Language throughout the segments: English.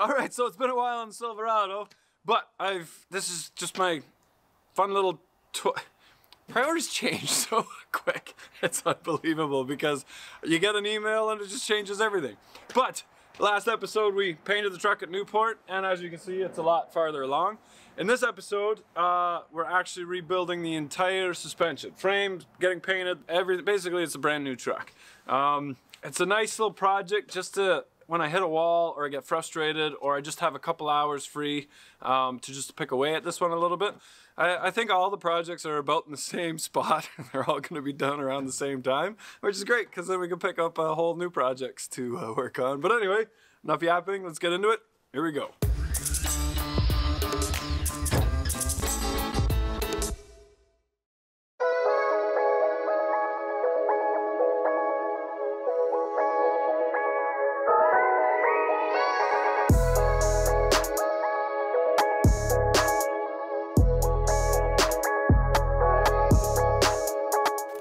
All right, so it's been a while on the Silverado, but this is just my fun little priorities change so quick. It's unbelievable because you get an email and it just changes everything. But last episode we painted the truck at Newport, and as you can see, it's a lot farther along. In this episode, we're actually rebuilding the entire suspension. Frame, getting painted, everything. Basically, it's a brand new truck. It's a nice little project just to, when I hit a wall or I get frustrated or I just have a couple hours free to just pick away at this one a little bit. I think all the projects are about in the same spot. They're all going to be done around the same time, which is great because then we can pick up whole new projects to work on. But anyway, enough yapping. Let's get into it. Here we go.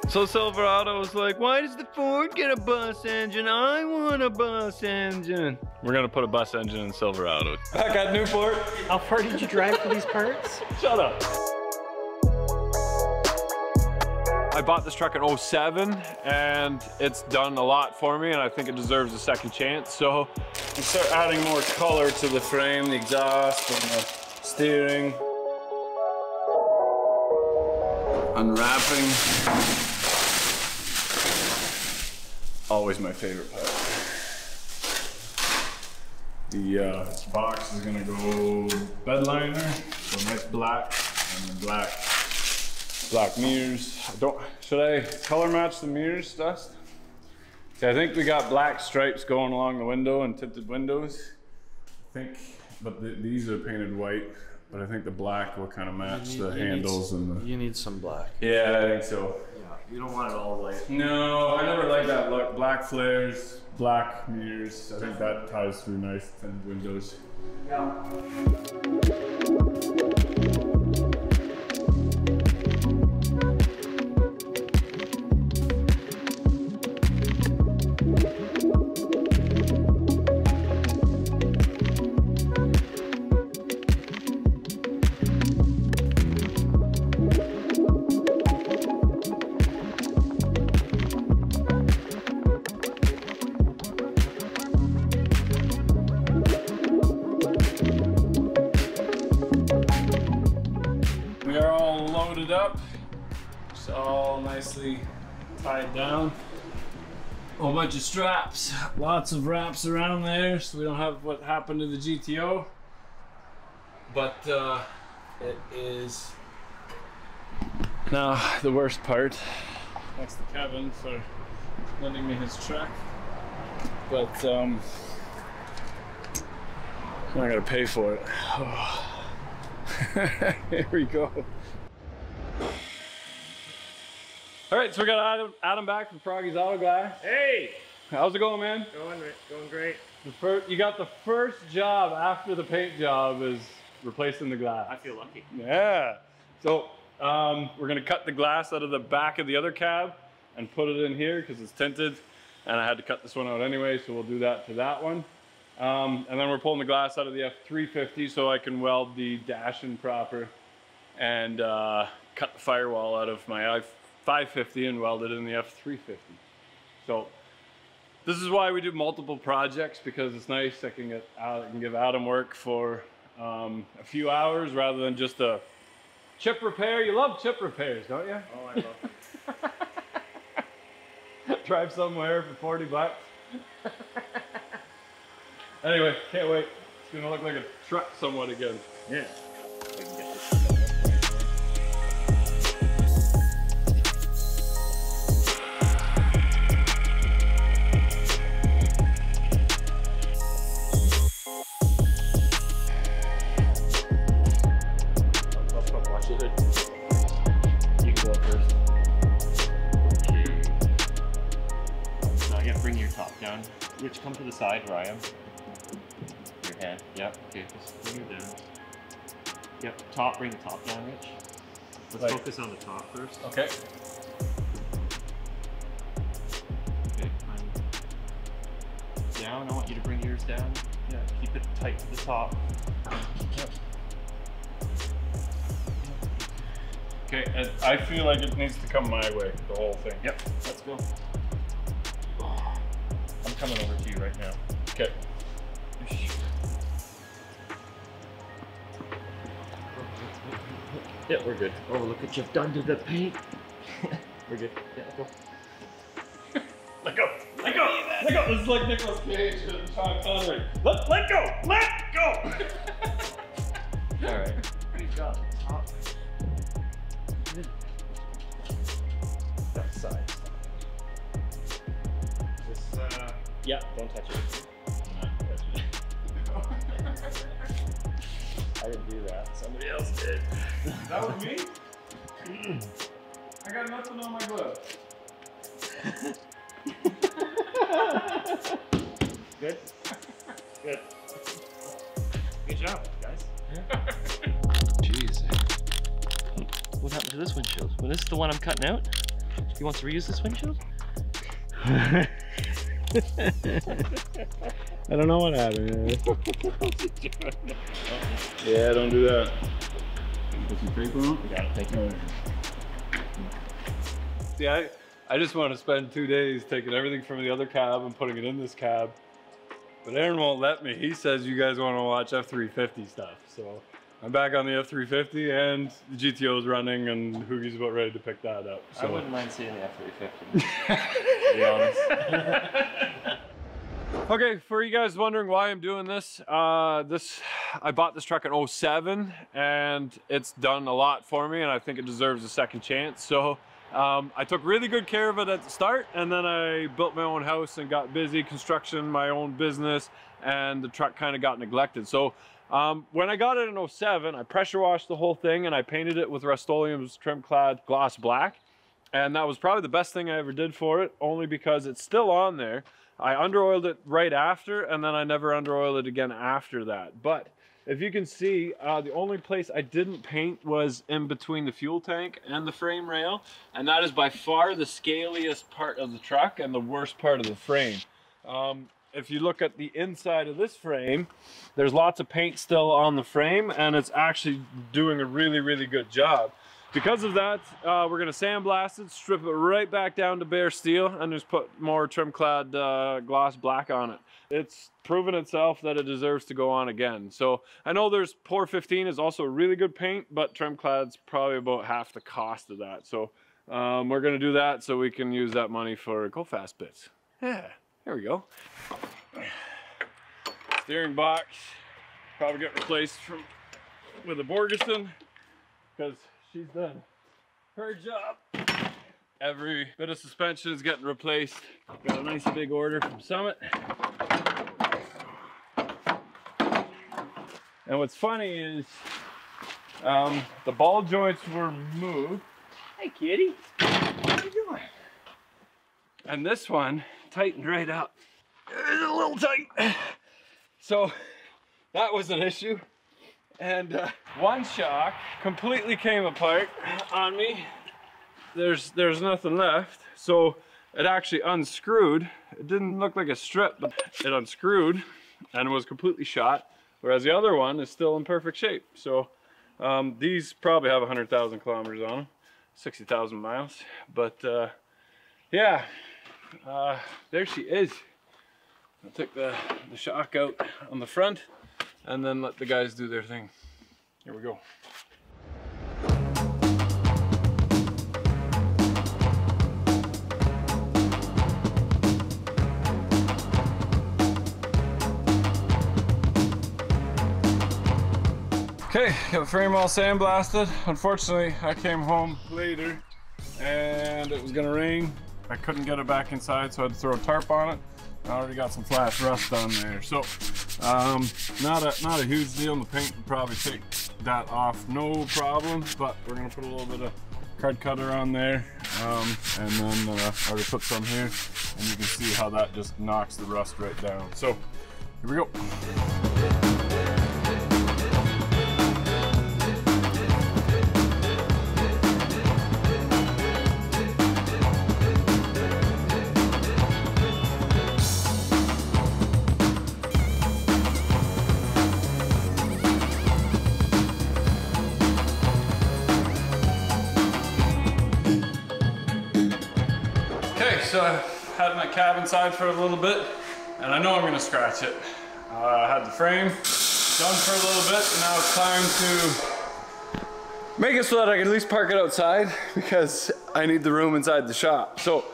So Silverado was like, why does the Ford get a bus engine? I want a bus engine. We're gonna put a bus engine in Silverado. Back at Newport. How far did you drive for these parts? Shut up. I bought this truck in 07 and it's done a lot for me and I think it deserves a second chance. So we start adding more color to the frame, the exhaust and the steering. Unwrapping. Always my favorite part. The box is gonna go bed liner, so nice black, and then black mirrors. Should I color match the mirrors, Dust? See, I think we got black stripes going along the window and tinted windows. I think, but these are painted white. But I think the black will kind of match the handles and the... You need some black. Yeah, I think so. Yeah, you don't want it all white. No, I never liked that look. Black flares, black mirrors. I think that ties through nice tinted windows. Yeah. Up. It's all nicely tied down. A whole bunch of straps, lots of wraps around there so we don't have what happened to the GTO. But it is now the worst part. Thanks to Kevin for lending me his truck. But I'm not gonna pay for it. Here we go. All right, so we got Adam back from Froggy's Auto Glass. Hey! How's it going, man? Going great. You got the first job after the paint job is replacing the glass. I feel lucky. Yeah. So we're gonna cut the glass out of the back of the other cab and put it in here because it's tinted. And I had to cut this one out anyway, so we'll do that to that one. And then we're pulling the glass out of the F350 so I can weld the dash in proper and cut the firewall out of my I-550 and weld it in the F350. So this is why we do multiple projects, because it's nice. I can give Adam work for a few hours rather than just a chip repair. You love chip repairs, don't you? Oh, I love it. Drive somewhere for 40 bucks. Anyway, can't wait. It's gonna look like a truck somewhat again. Yeah. You can go up first. So yeah, bring your top down. Rich, come to the side where I am. Your head. Yep. Okay, just bring it down. Yep. Top. Bring the top down, Rich. Let's focus on the top first. Okay. Okay. Down. I want you to bring yours down. Yeah, keep it tight to the top. Yep. Okay, and I feel like it needs to come my way, the whole thing. Yep, let's go. I'm coming over to you right now. Okay. Yeah, we're good. Oh, look what you've done to the paint. We're good. Yeah, go. Let go! Let go! Let go! This is like Nicolas Cage and Sean Connery. Let go! Let go! Alright. Great job. Top. That side. Just, yeah, don't touch it. I didn't do that. Somebody else did. That was me? I got nothing on my glove. Good? Good. Good job, guys. Jeez. What happened to this windshield? Well, this is the one I'm cutting out. Do you want to reuse this windshield? I don't know what happened. Yeah, don't do that. Put some paper on? We got it, thank you. See, I just want to spend 2 days taking everything from the other cab and putting it in this cab. But Aaron won't let me. He says you guys want to watch F350 stuff. So I'm back on the F350 and the GTO's running and Hoogie's about ready to pick that up. So. I wouldn't mind seeing the F350, to be honest. Okay, for you guys wondering why I'm doing this, I bought this truck in 07 and it's done a lot for me and I think it deserves a second chance. So I took really good care of it at the start and then I built my own house and got busy construction, my own business, and the truck kind of got neglected. So when I got it in 07, I pressure washed the whole thing and I painted it with Rust-Oleum's trim clad gloss black. And that was probably the best thing I ever did for it, only because it's still on there. I under-oiled it right after, and then I never under-oiled it again after that. But if you can see, the only place I didn't paint was in between the fuel tank and the frame rail, and that is by far the scaliest part of the truck and the worst part of the frame. If you look at the inside of this frame, there's lots of paint still on the frame, and it's actually doing a really, really good job. Because of that, we're gonna sandblast it, strip it right back down to bare steel, and just put more trim clad gloss black on it. It's proven itself that it deserves to go on again. So I know there's Pour 15 is also a really good paint, but trim clad's probably about half the cost of that. So we're gonna do that so we can use that money for go fast bits. Yeah, there we go. Steering box probably get replaced with a Borgeson because she's done her job. Every bit of suspension is getting replaced. Got a nice big order from Summit. And what's funny is the ball joints were moved. Hey, kitty. What are you doing? And this one tightened right up. It's a little tight. So that was an issue. And one shock completely came apart on me. There's nothing left. So it actually unscrewed. It didn't look like a strip, but it unscrewed and was completely shot. Whereas the other one is still in perfect shape. So these probably have 100,000 kilometers on them, 60,000 miles. But yeah, there she is. I'll take the shock out on the front and then let the guys do their thing. Here we go. Okay, got the frame all sandblasted. Unfortunately, I came home later and it was gonna rain. I couldn't get it back inside, so I had to throw a tarp on it. I already got some flash rust on there. So, not a huge deal. The paint would probably take that off, no problem, but we're gonna put a little bit of card cutter on there. And then I already put some here, and you can see how that just knocks the rust right down. So, here we go. so I've had my cab inside for a little bit, and I know I'm gonna scratch it. I had the frame done for a little bit, and now it's time to make it so that I can at least park it outside, because I need the room inside the shop. So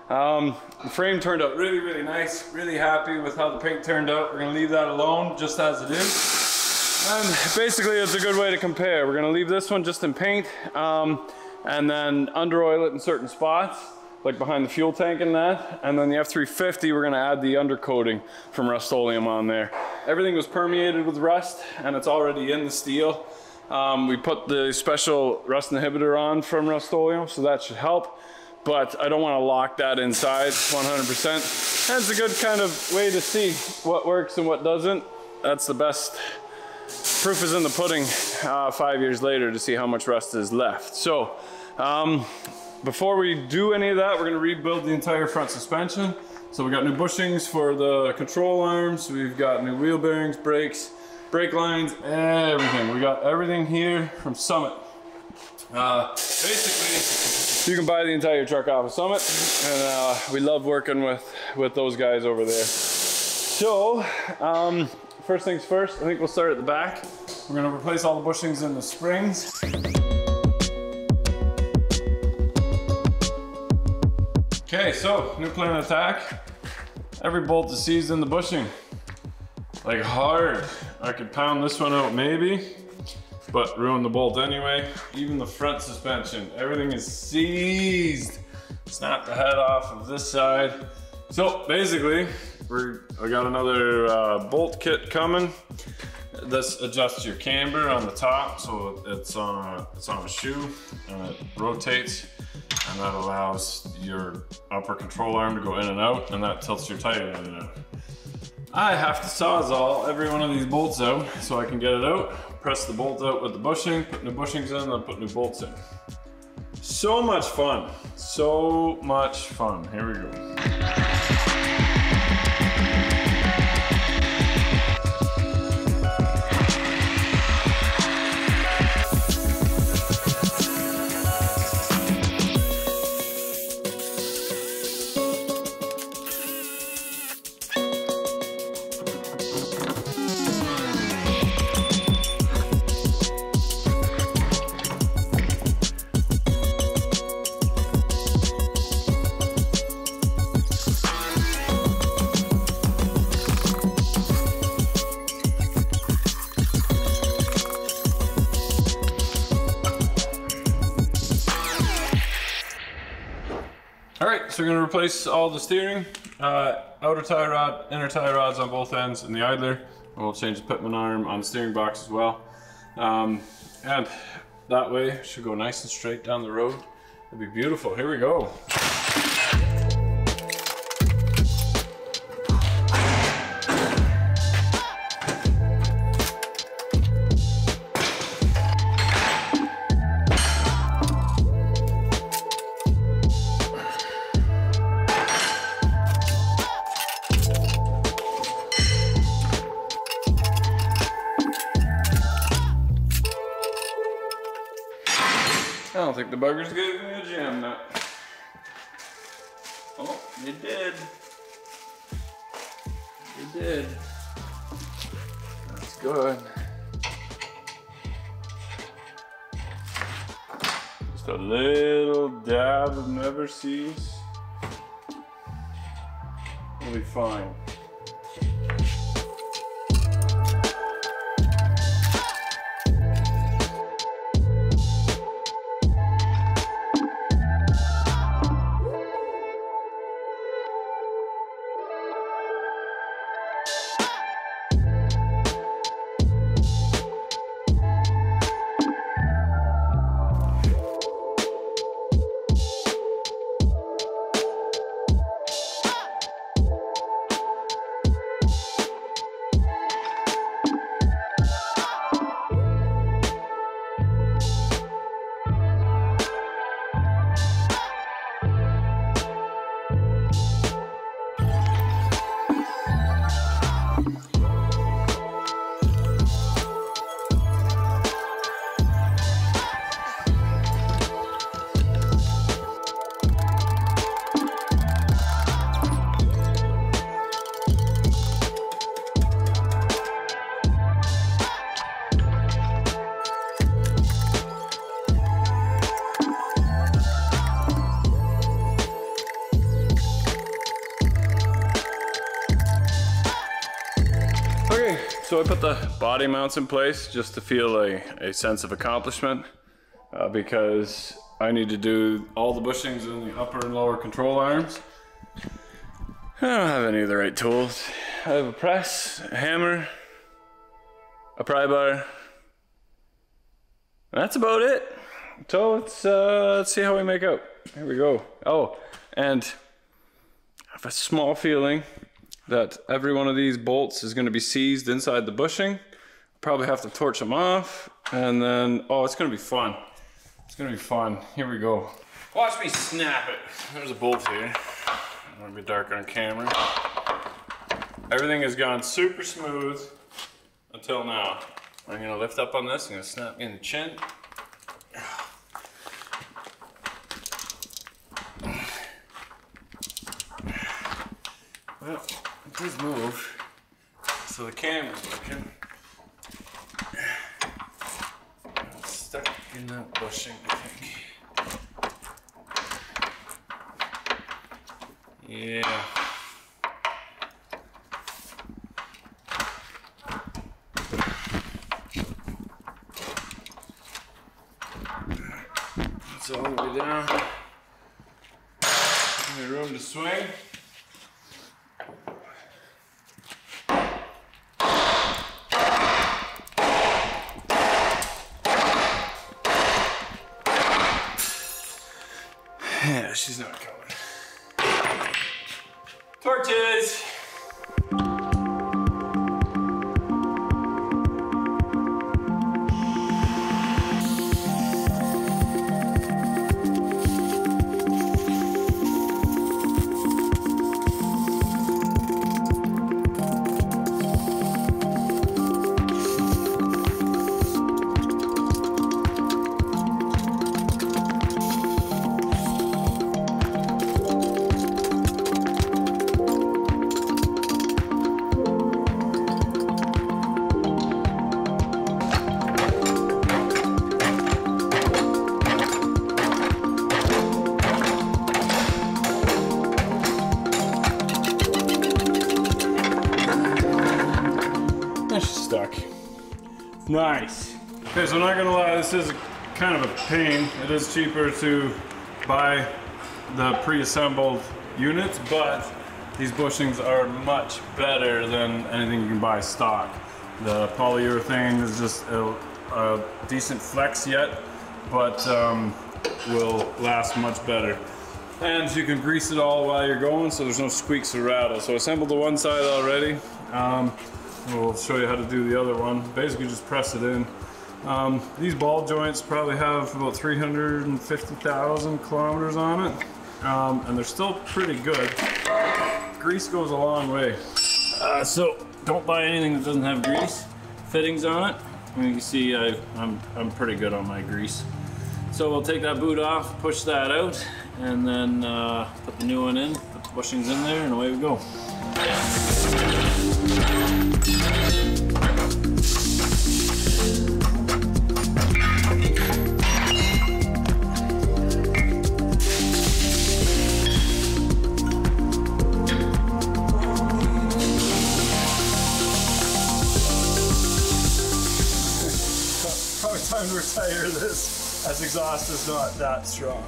the frame turned out really, really nice. Really happy with how the paint turned out. We're gonna leave that alone just as it is. And basically it's a good way to compare. We're gonna leave this one just in paint, and then under oil it in certain spots, like behind the fuel tank and that. And then the F350, we're gonna add the undercoating from Rust-Oleum on there. Everything was permeated with rust, and it's already in the steel. We put the special rust inhibitor on from Rust-Oleum, so that should help. But I don't want to lock that inside 100%. And it's a good kind of way to see what works and what doesn't. That's the best. Proof is in the pudding 5 years later to see how much rust is left. So before we do any of that, we're going to rebuild the entire front suspension. So we got new bushings for the control arms. We've got new wheel bearings, brakes, brake lines, everything. We got everything here from Summit. Basically, you can buy the entire truck off of Summit, and we love working with those guys over there. So, first things first, I think we'll start at the back. We're gonna replace all the bushings and the springs. Okay, so new plan of attack. Every bolt is seized in the bushing, like hard. I could pound this one out maybe, but ruin the bolt anyway. Even the front suspension, everything is seized. Snap the head off of this side. So basically, I got another bolt kit coming. This adjusts your camber on the top, so it's on a shoe, and it rotates, and that allows your upper control arm to go in and out, and that tilts your tire in and out. I have to sawzall every one of these bolts out so I can get it out. Press the bolt out with the bushing, put new bushings in, then put new bolts in. So much fun. So much fun. Here we go. Alright, so we're going to replace all the steering, outer tie rod, inner tie rods on both ends, and the idler. We'll change the pitman arm on the steering box as well. And that way, it should go nice and straight down the road. It'll be beautiful. Here we go. I don't think the buggers gave me a jam nut. Oh, they did. They did. That's good. Just a little dab of never cease. We'll be fine. So I put the body mounts in place just to feel a sense of accomplishment because I need to do all the bushings in the upper and lower control arms. I don't have any of the right tools. I have a press, a hammer, a pry bar. That's about it. So let's see how we make out. Here we go. Oh, and I have a small feeling that every one of these bolts is going to be seized inside the bushing. Probably have to torch them off, and then, oh, it's going to be fun. It's going to be fun. Here we go. Watch me snap it. There's a bolt here. I'm going to be darker on camera. Everything has gone super smooth until now. I'm going to lift up on this. I'm going to snap me in the chin. Well, it does move, so the camera's working. It's stuck in that bushing, I think. Yeah. That's all the way down. Any room to swing. Yeah, she's not coming. Torches! Stuck. Nice. Okay, so I'm not gonna lie, this is kind of a pain. It is cheaper to buy the pre-assembled units, but these bushings are much better than anything you can buy stock. The polyurethane is just a decent flex yet, but will last much better. And you can grease it all while you're going, so there's no squeaks or rattles. So I assembled the one side already. We'll show you how to do the other one. Basically just press it in. These ball joints probably have about 350,000 kilometers on it. And they're still pretty good. Grease goes a long way. So don't buy anything that doesn't have grease fittings on it. And you can see I'm pretty good on my grease. So we'll take that boot off, push that out, and then put the new one in, put the bushings in there, and away we go. Probably time to retire this, as exhaust is not that strong.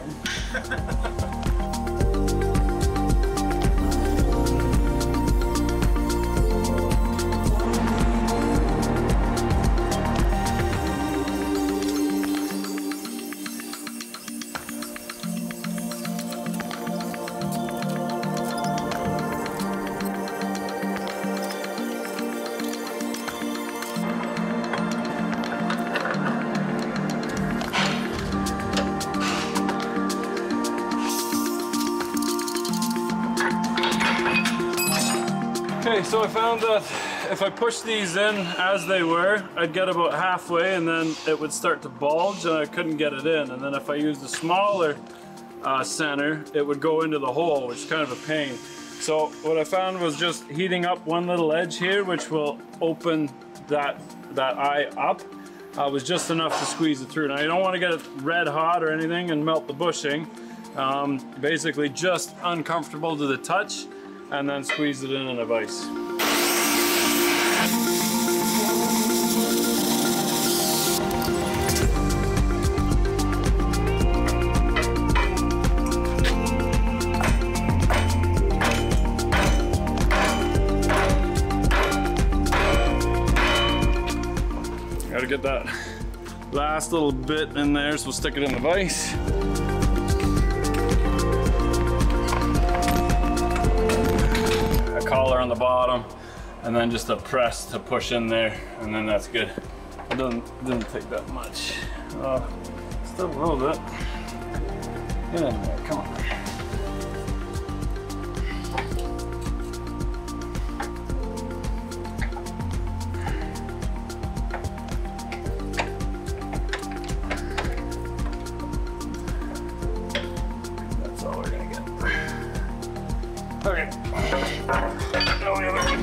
Okay, so I found that if I push these in as they were, I'd get about halfway and then it would start to bulge and I couldn't get it in. And then if I used a smaller center, it would go into the hole, which is kind of a pain. So what I found was just heating up one little edge here, which will open that eye up, was just enough to squeeze it through. Now you don't want to get it red hot or anything and melt the bushing. Basically just uncomfortable to the touch, and then squeeze it in a vise. Gotta get that last little bit in there, so we'll stick it in the vise. A collar on the bottom, and then just a press to push in there, and then that's good. It didn't take that much. Still a little bit. Get in there, come on. That's all we're gonna get. Okay. Go the other way.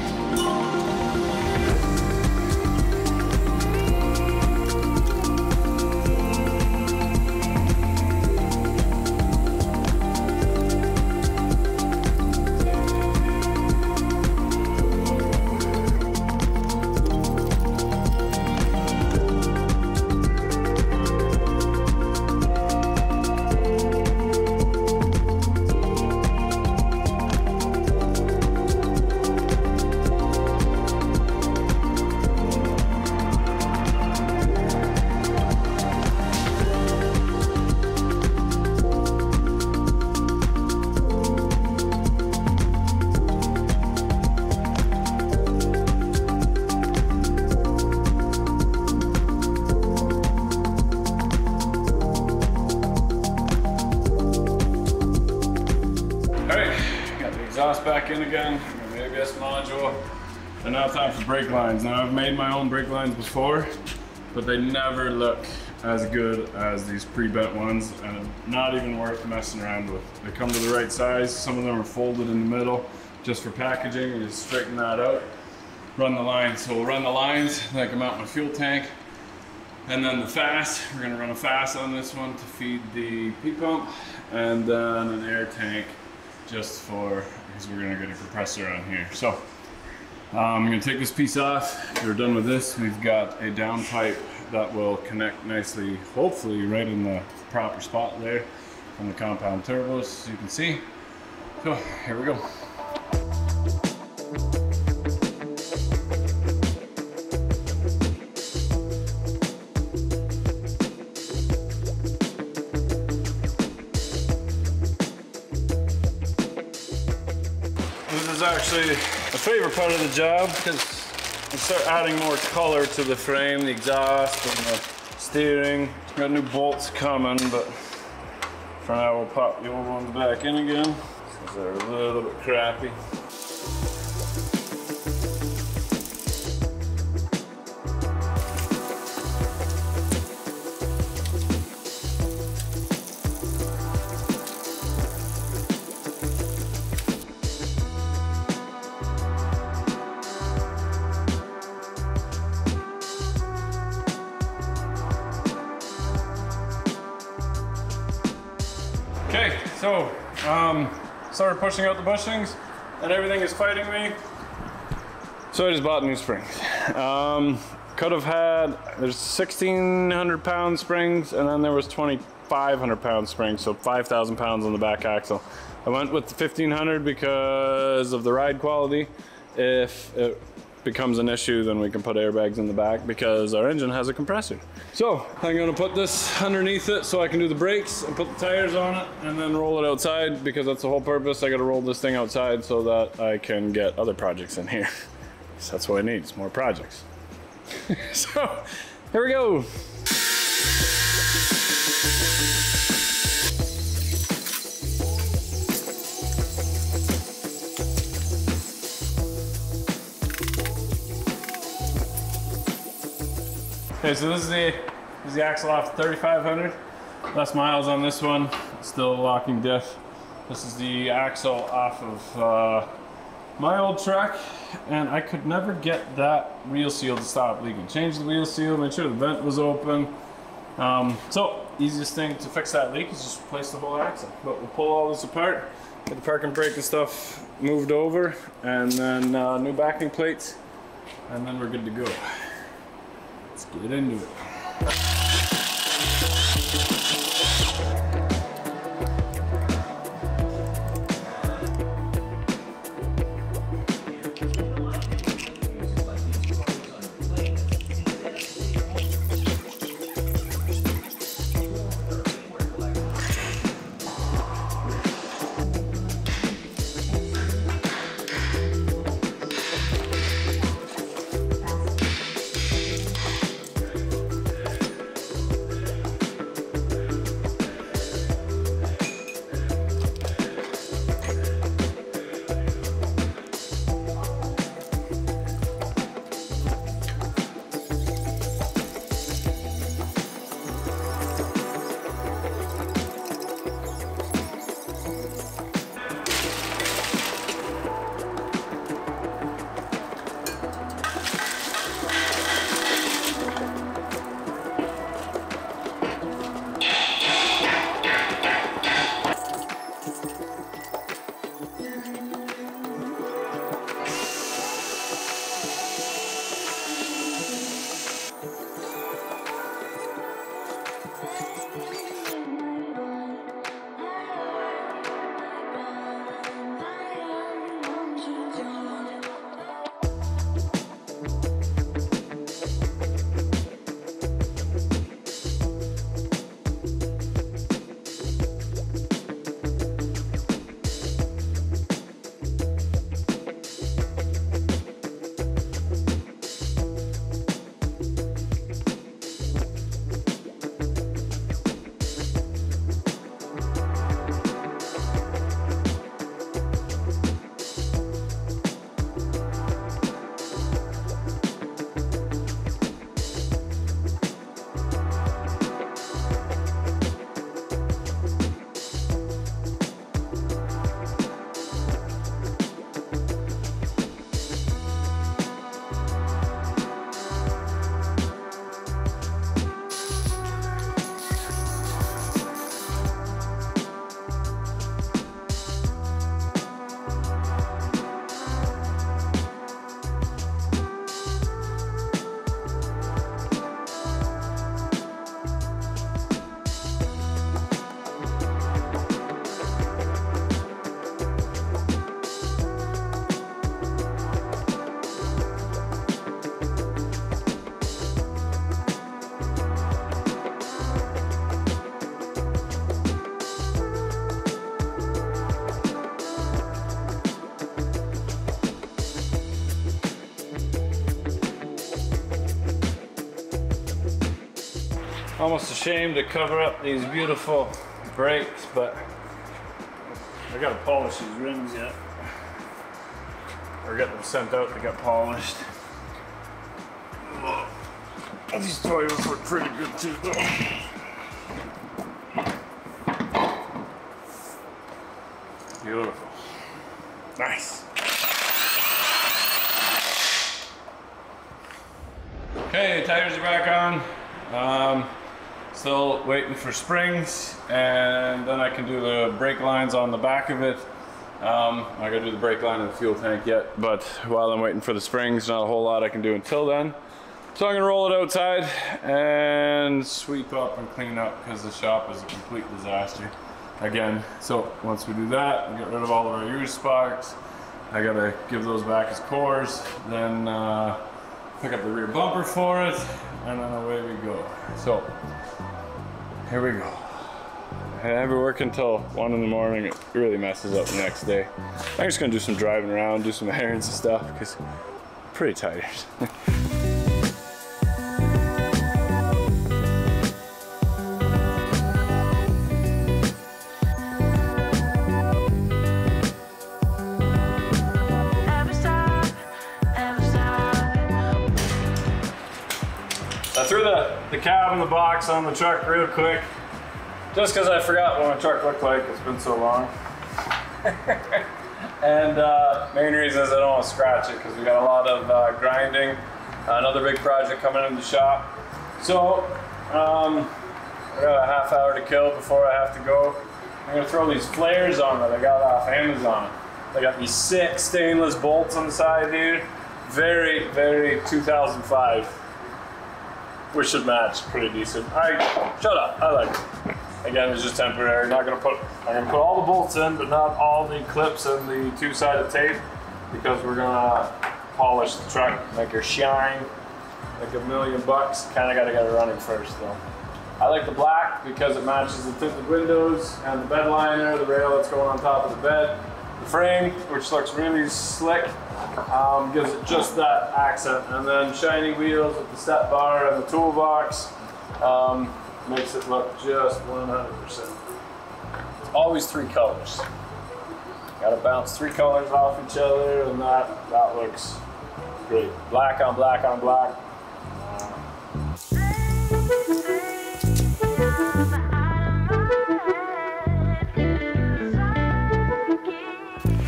Exhaust back in again, the ABS module, and now time for brake lines. Now I've made my own brake lines before, but they never look as good as these pre-bent ones, and not even worth messing around with. They come to the right size. Some of them are folded in the middle just for packaging. You just straighten that out, run the lines. So we'll run the lines, then I can mount my fuel tank, and then the FAS. We're gonna run a FAS on this one to feed the P-pump, and then an air tank just for, because we're gonna get a compressor on here. So I'm gonna take this piece off. We're done with this. We've got a down pipe that will connect nicely, hopefully right in the proper spot there on the compound turbos, as you can see. So here we go. This is actually a favorite part of the job because we start adding more color to the frame, the exhaust, and the steering. Got new bolts coming, but for now we'll pop the old ones back in again since they're a little bit crappy. Okay, so started pushing out the bushings and everything is fighting me. So I just bought new springs. Could have had, there's 1,600 pound springs and then there was 2,500 pound springs, so 5,000 pounds on the back axle. I went with the 1,500 because of the ride quality. If it becomes an issue, then we can put airbags in the back because our engine has a compressor. So I'm gonna put this underneath it so I can do the brakes and put the tires on it and then roll it outside, because that's the whole purpose. I gotta roll this thing outside so that I can get other projects in here. So that's what I need, is more projects. So here we go. Okay, so this is the axle off 3,500. Less miles on this one, still locking diff. This is the axle off of my old truck, and I could never get that wheel seal to stop leaking. Changed the wheel seal, made sure the vent was open. So easiest thing to fix that leak is just replace the whole axle. But we'll pull all this apart, get the parking brake and stuff moved over, and then new backing plates, and then we're good to go. Let's get into it. Almost ashamed to cover up these beautiful brakes, but I gotta polish these rims yet. Or get them sent out to get polished. These Toyos look pretty good too though. Beautiful. Nice. Okay, tires are back on. Still waiting for springs, and then I can do the brake lines on the back of it. I gotta do the brake line in the fuel tank yet, but while I'm waiting for the springs, not a whole lot I can do until then. So I'm gonna roll it outside and sweep up and clean up because the shop is a complete disaster again. So once we do that, we get rid of all of our used sparks. I gotta give those back as cores, then pick up the rear bumper for it, and then away we go. So here we go. I never work until 1 in the morning. It really messes up the next day. I'm just gonna do some driving around, do some errands and stuff because I'm pretty tired. I threw the cab and the box on the truck real quick, just because I forgot what my truck looked like. It's been so long. And main reason is I don't want to scratch it because we got a lot of grinding. Another big project coming in the shop. So I got a half hour to kill before I have to go. I'm gonna throw these flares on that I got off Amazon. They got these 6 stainless bolts on the side, dude. Very, very 2005. Which should match pretty decent. Shut up, I like it. Again, it's just temporary. I'm gonna put all the bolts in, but not all the clips and the 2-sided tape, because we're gonna polish the truck, make her shine like $1,000,000. Kinda gotta get it running first though. I like the black because it matches the tinted windows and the bed liner, the rail that's going on top of the bed. The frame, which looks really slick, gives it just that accent. And then shiny wheels with the step bar and the toolbox makes it look just 100%. It's always 3 colors. Gotta bounce 3 colors off each other, and that looks great. Black on black on black.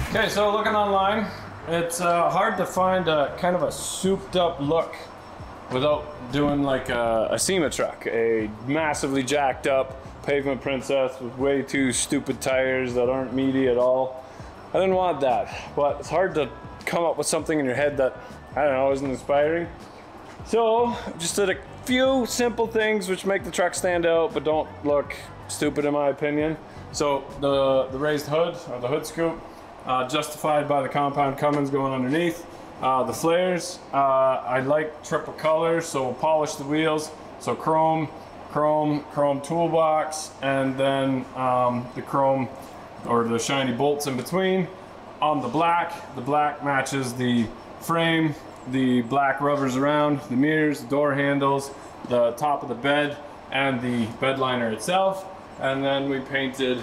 Okay, so looking online, it's hard to find a kind of a souped up look without doing like a SEMA truck, a massively jacked up pavement princess with way too stupid tires that aren't meaty at all. I didn't want that, but it's hard to come up with something in your head that, I don't know, isn't inspiring. So just did a few simple things which make the truck stand out but don't look stupid in my opinion. So the raised hood, or the hood scoop, justified by the compound Cummins going underneath. The flares, I like triple colors, so we'll polish the wheels. So chrome toolbox, and then the chrome or the shiny bolts in between. On the black matches the frame, the black rubbers around, the mirrors, the door handles, the top of the bed, and the bed liner itself. And then we painted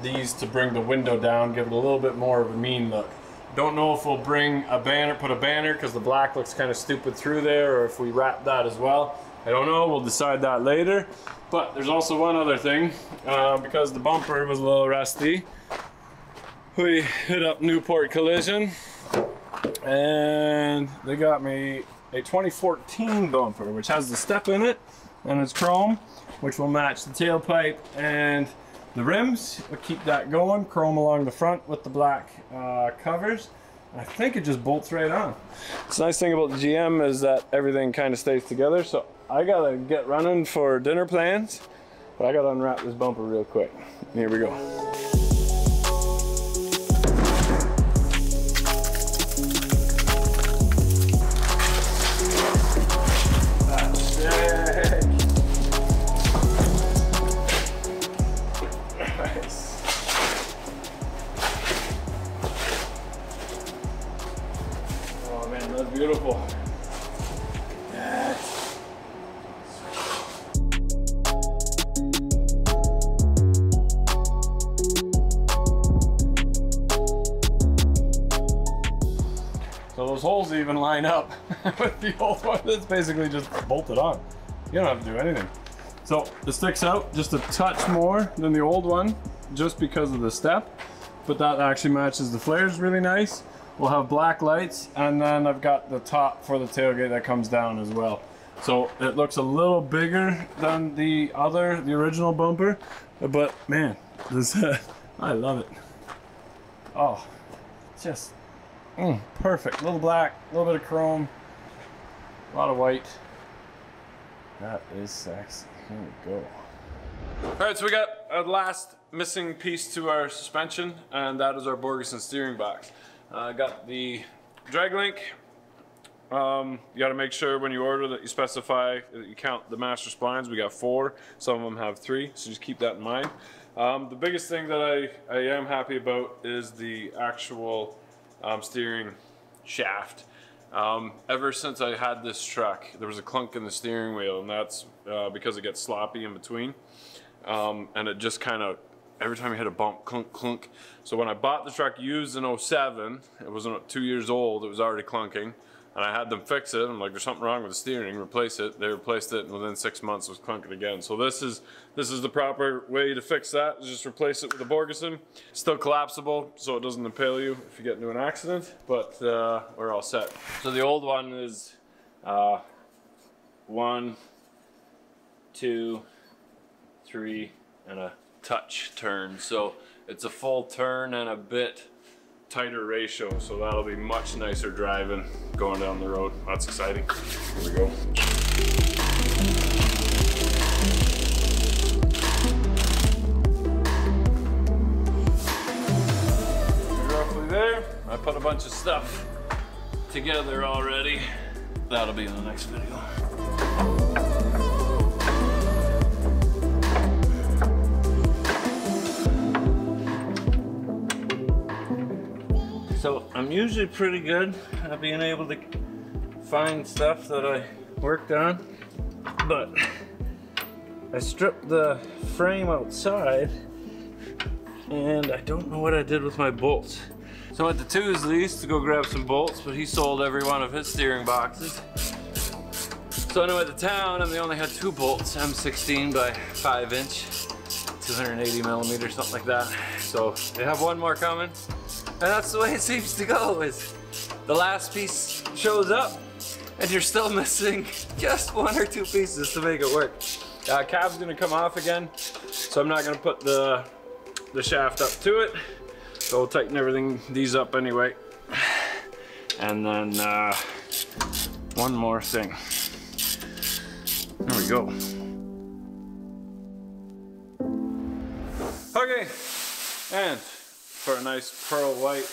these to bring the window down, give it a little bit more of a mean look. Don't know if we'll bring a banner, put a banner, because the black looks kind of stupid through there, or if we wrap that as well. I don't know, we'll decide that later. But there's also one other thing, because the bumper was a little rusty. We hit up Newport Collision, and they got me a 2014 bumper, which has the step in it, and it's chrome, which will match the tailpipe and the rims. We'll keep that going, chrome along the front with the black covers. I think it just bolts right on. The nice thing about the GM is that everything kind of stays together, so I gotta get running for dinner plans, but I gotta unwrap this bumper real quick. Here we go. Beautiful. Yes. holes even line up with the old one. It's basically just bolted on. You don't have to do anything. So it sticks out just a touch more than the old one, just because of the step, but that actually matches the flares really nice. We'll have black lights, and then I've got the top for the tailgate that comes down as well. So it looks a little bigger than the original bumper, but man, this I love it. Oh, just perfect. A little black, a little bit of chrome, a lot of white. That is sexy. Here we go. All right, so we got a last missing piece to our suspension, and that is our Borgeson steering box. I got the drag link. You got to make sure when you order that you specify that you count the master splines. We got 4. Some of them have 3, so just keep that in mind. The biggest thing that I am happy about is the actual steering shaft. Ever since I had this truck, there was a clunk in the steering wheel, and that's because it gets sloppy in between. And it just kind of, every time you hit a bump, clunk, clunk. So when I bought the truck used in 07, it was 2 years old, it was already clunking. And I had them fix it. I'm like, there's something wrong with the steering, replace it. They replaced it, and within 6 months it was clunking again. So this is the proper way to fix that, is just replace it with a Borgeson. Still collapsible, so it doesn't impale you if you get into an accident, but we're all set. So the old one is 1, 2, 3, and a touch turn. So it's a full turn and a bit tighter ratio, so that'll be much nicer driving going down the road. That's exciting. Here we go. Roughly there. I put a bunch of stuff together already. That'll be in the next video. So I'm usually pretty good at being able to find stuff that I worked on, but I stripped the frame outside and I don't know what I did with my bolts. So I went to Tuesdays to go grab some bolts, but he sold every one of his steering boxes. So I went to town and they only had 2 bolts, M16 by 5 inch, 280 millimeter, something like that. So they have one more coming. And that's the way it seems to go, is the last piece shows up and you're still missing just 1 or 2 pieces to make it work. Cab's gonna come off again, so I'm not gonna put the shaft up to it. So we'll tighten these up anyway. And then one more thing. There we go. Okay, and for a nice pearl white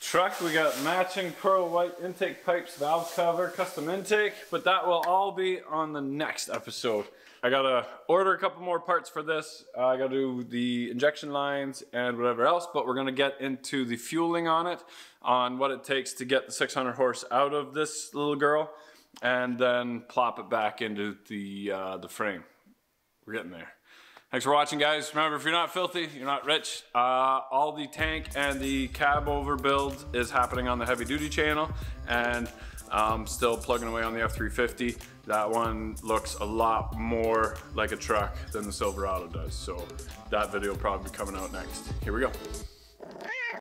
truck, we got matching pearl white intake pipes, valve cover, custom intake, but that will all be on the next episode. I gotta order a couple more parts for this. I gotta do the injection lines and whatever else, but we're gonna get into the fueling on it, on what it takes to get the 600 horse out of this little girl, and then plop it back into the frame. We're getting there. Thanks for watching, guys. Remember, if you're not filthy, you're not rich. All the tank and the cab overbuild is happening on the heavy duty channel, and still plugging away on the F350. That one looks a lot more like a truck than the Silverado does. So that video will probably be coming out next. Here we go.